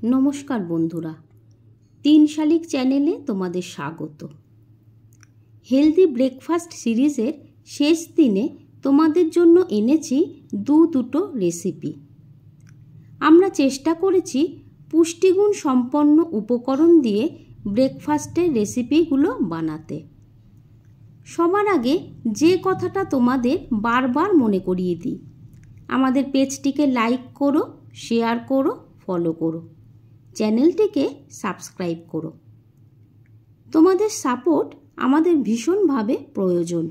নমস্কার বন্ধুরা, 3 শালিক চ্যানেলে তোমাদের স্বাগত। হেলদি ব্রেকফাস্ট সিরিজের শেষ দিনে তোমাদের জন্য এনেছি দুটো রেসিপি। আমরা চেষ্টা করেছি পুষ্টিগুণ সম্পন্ন উপকরণ দিয়ে ব্রেকফাস্টের রেসিপিগুলো বানাতে। সবার আগে যে কথাটা তোমাদের বারবার মনে করিয়ে দিই, আমাদের পেজটিকে লাইক করো, শেয়ার করো, ফলো করো, চ্যানেলটিকে সাবস্ক্রাইব করো। তোমাদের সাপোর্ট আমাদের ভীষণভাবে প্রয়োজন।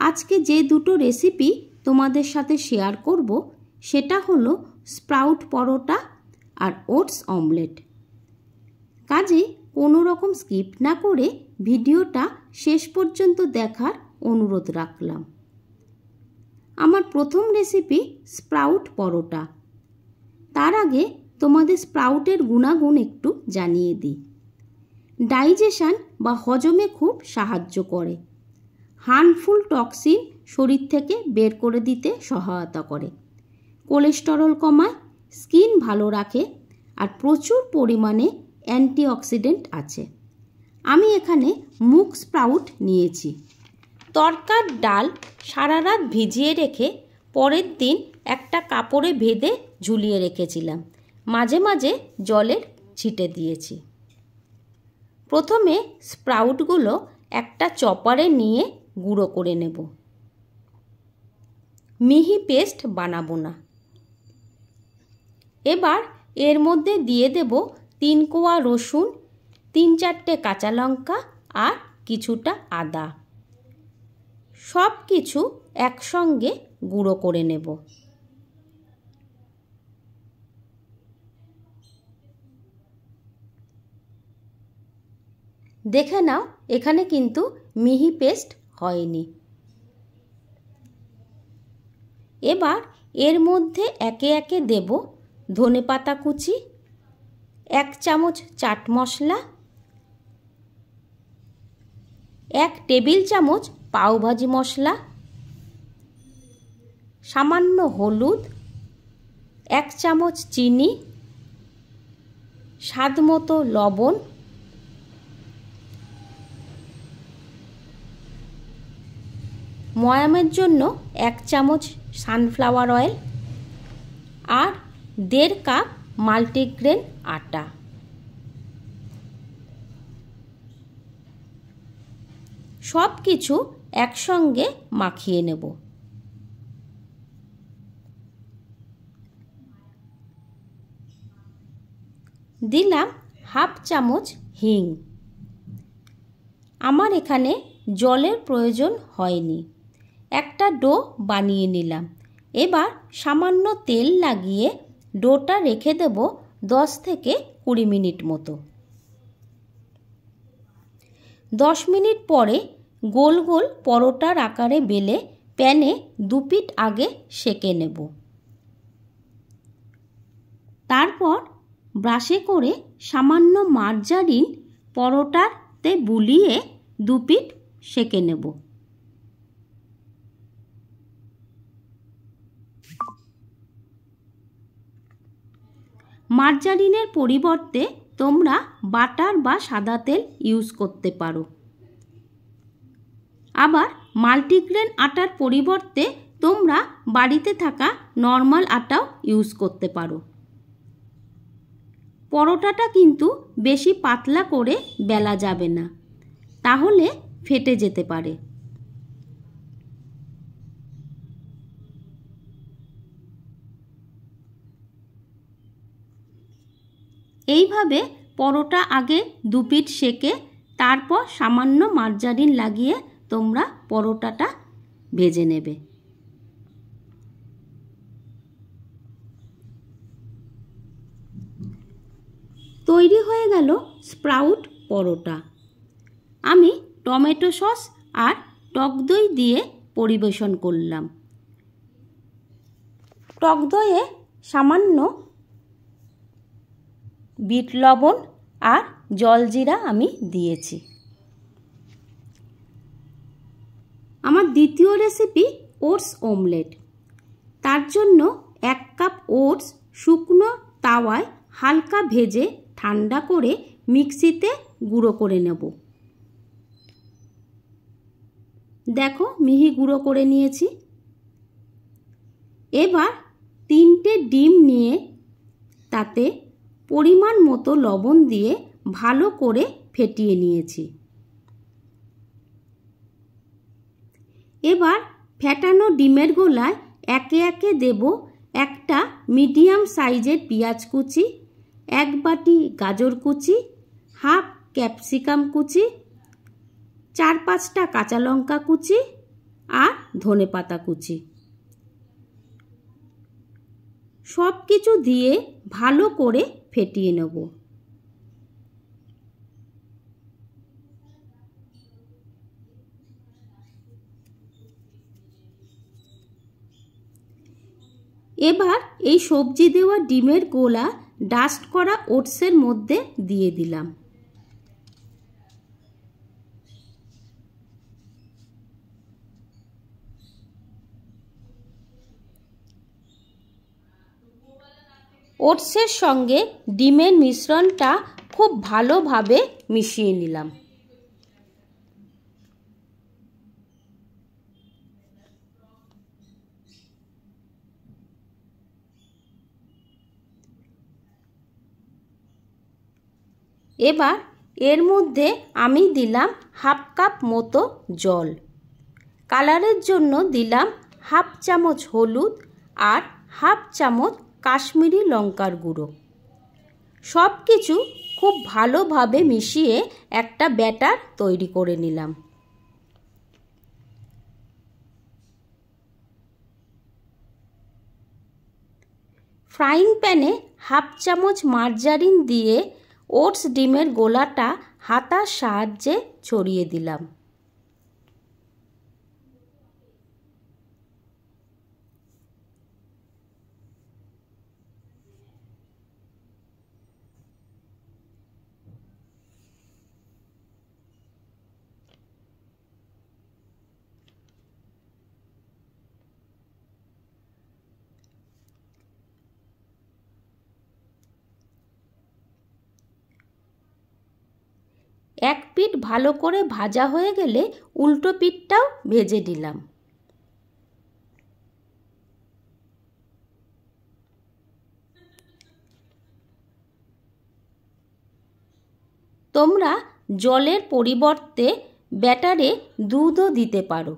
আজকে যে দুটো রেসিপি তোমাদের সাথে শেয়ার করব সেটা হলো স্প্রাউট পরোটা আর ওটস অমলেট। কাজে কোনো রকম স্কিপ না করে ভিডিওটা শেষ পর্যন্ত দেখার অনুরোধ রাখলাম। আমার প্রথম রেসিপি স্প্রাউট পরোটা। তার আগে তোমাদের স্প্রাউটের গুণাগুণ একটু জানিয়ে দিই। ডাইজেশন বা হজমে খুব সাহায্য করে, হার্মফুল টক্সিন শরীর থেকে বের করে দিতে সহায়তা করে, কোলেস্টেরল কমায়, স্কিন ভালো রাখে আর প্রচুর পরিমাণে অ্যান্টিঅক্সিডেন্ট আছে। আমি এখানে মুগ স্প্রাউট নিয়েছি। তরকার ডাল সারা রাত ভিজিয়ে রেখে পরের দিন একটা কাপড়ে বেঁধে ঝুলিয়ে রেখেছিলাম, মাঝে মাঝে জলের ছিটে দিয়েছি। প্রথমে স্প্রাউটগুলো একটা চপারে নিয়ে গুঁড়ো করে নেব। মিহি পেস্ট বানাবো না। এবার এর মধ্যে দিয়ে দেব 3 কোয়া রসুন, 3-4টে কাঁচা লঙ্কা আর কিছুটা আদা। সব কিছু একসঙ্গে গুঁড়ো করে নেব। দেখে নাও, এখানে কিন্তু মিহি পেস্ট হয়নি। এবার এর মধ্যে একে একে দেব ধনেপাতা কুচি, 1 চামচ চাট মশলা, 1 টেবিল চামচ পাওভাজি মশলা, সামান্য হলুদ, 1 চামচ চিনি, স্বাদমতো লবণ, ময়ামের জন্য 1 চামচ সানফ্লাওয়ার অয়েল আর 1.5 কাপ মাল্টিগ্রেন আটা। সব কিছু একসঙ্গে মাখিয়ে নেব। দিলাম 1/2 চামচ হিং। আমার এখানে জলের প্রয়োজন হয়নি। একটা ডো বানিয়ে নিলাম। এবার সামান্য তেল লাগিয়ে ডোটা রেখে দেব 10 থেকে 20 মিনিট মতো। 10 মিনিট পরে গোল গোল পরোটার আকারে বেলে প্যানে 2 পিঠ আগে সেঁকে নেব। তারপর ব্রাশে করে সামান্য মার্জারিন পরোটাতে বুলিয়ে 2 পিঠ সেঁকে নেব। মার্জারিনের পরিবর্তে তোমরা বাটার বা সাদা তেল ইউজ করতে পারো। আবার মাল্টিগ্রেন আটার পরিবর্তে তোমরা বাড়িতে থাকা নর্মাল আটাও ইউজ করতে পারো। পরোটাটা কিন্তু বেশি পাতলা করে বেলা যাবে না, তাহলে ফেটে যেতে পারে। এইভাবে পরোটা আগে 2 পিঠ সেঁকে তারপর সামান্য মার্জারিন লাগিয়ে তোমরা পরোটাটা ভেজে নেবে। তৈরি হয়ে গেল স্প্রাউট পরোটা। আমি টমেটো সস আর টক দই দিয়ে পরিবেশন করলাম। টক দইয়ে সামান্য বিট লবণ আর জলজিরা আমি দিয়েছি। আমার দ্বিতীয় রেসিপি ওটস অমলেট। তার জন্য 1 কাপ ওটস শুকনো তাওয়ায় হালকা ভেজে ঠান্ডা করে মিক্সিতে গুঁড়ো করে নেব। দেখো মিহি গুঁড়ো করে নিয়েছি। এবার 3টে ডিম নিয়ে তাতে পরিমাণ মতো লবণ দিয়ে ভালো করে ফেটিয়ে নিয়েছি। এবার ফেটানো ডিমের গোলায় একে একে দেব একটা মিডিয়াম সাইজের পেঁয়াজ কুচি, 1 বাটি গাজর কুচি, হাফ ক্যাপসিকাম কুচি, 4-5টা কাঁচা লঙ্কা কুচি আর ধনেপাতা কুচি। সব কিছু দিয়ে ভালো করে ফেটিয়ে নেব। এবার এই সবজি দেওয়া ডিমের গোলা ডাস্ট করা ওটসের মধ্যে দিয়ে দিলাম। ওটসের সঙ্গে ডিমের মিশ্রণটা খুব ভালোভাবে মিশিয়ে নিলাম। এবার এর মধ্যে আমি দিলাম হাফ কাপ মতো জল। কালারের জন্য দিলাম হাফ চামচ হলুদ আর হাফ চামচ কাশ্মীরি লঙ্কার গুঁড়ো। সব কিছু খুব ভালোভাবে মিশিয়ে একটা ব্যাটার তৈরি করে নিলাম। ফ্রাইং প্যানে হাফ চামচ মার্জারিন দিয়ে ওটস ডিমের গোলাটা হাতার সাহায্যে ছড়িয়ে দিলাম। এক পিঠ ভালো করে ভাজা হয়ে গেলে উল্টো পিঠটাও ভেজে দিলাম। তোমরা জলের পরিবর্তে ব্যাটারে দুধও দিতে পারো।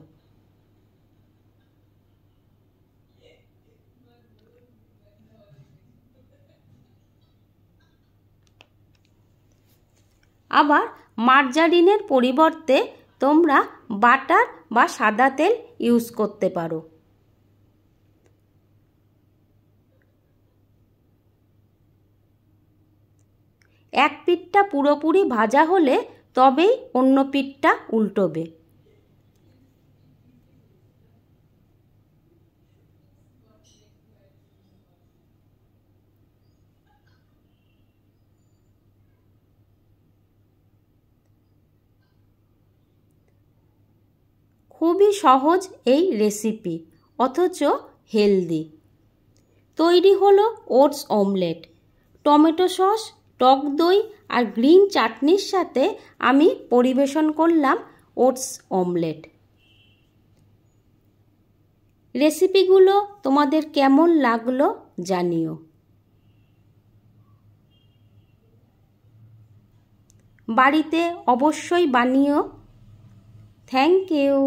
আবার মার্জারিনের পরিবর্তে তোমরা বাটার বা সাদা তেল ইউজ করতে পারো। এক পিঠটা পুরোপুরি ভাজা হলে তবেই অন্য পিঠটা উল্টোবে। খুবই সহজ এই রেসিপি, অথচ হেলদি। তৈরি হলো ওটস অমলেট। টমেটো সস, টক দই আর গ্রিন চাটনির সাথে আমি পরিবেশন করলাম ওটস অমলেট। রেসিপিগুলো তোমাদের কেমন লাগলো জানিও। বাড়িতে অবশ্যই বানিও। Thank you.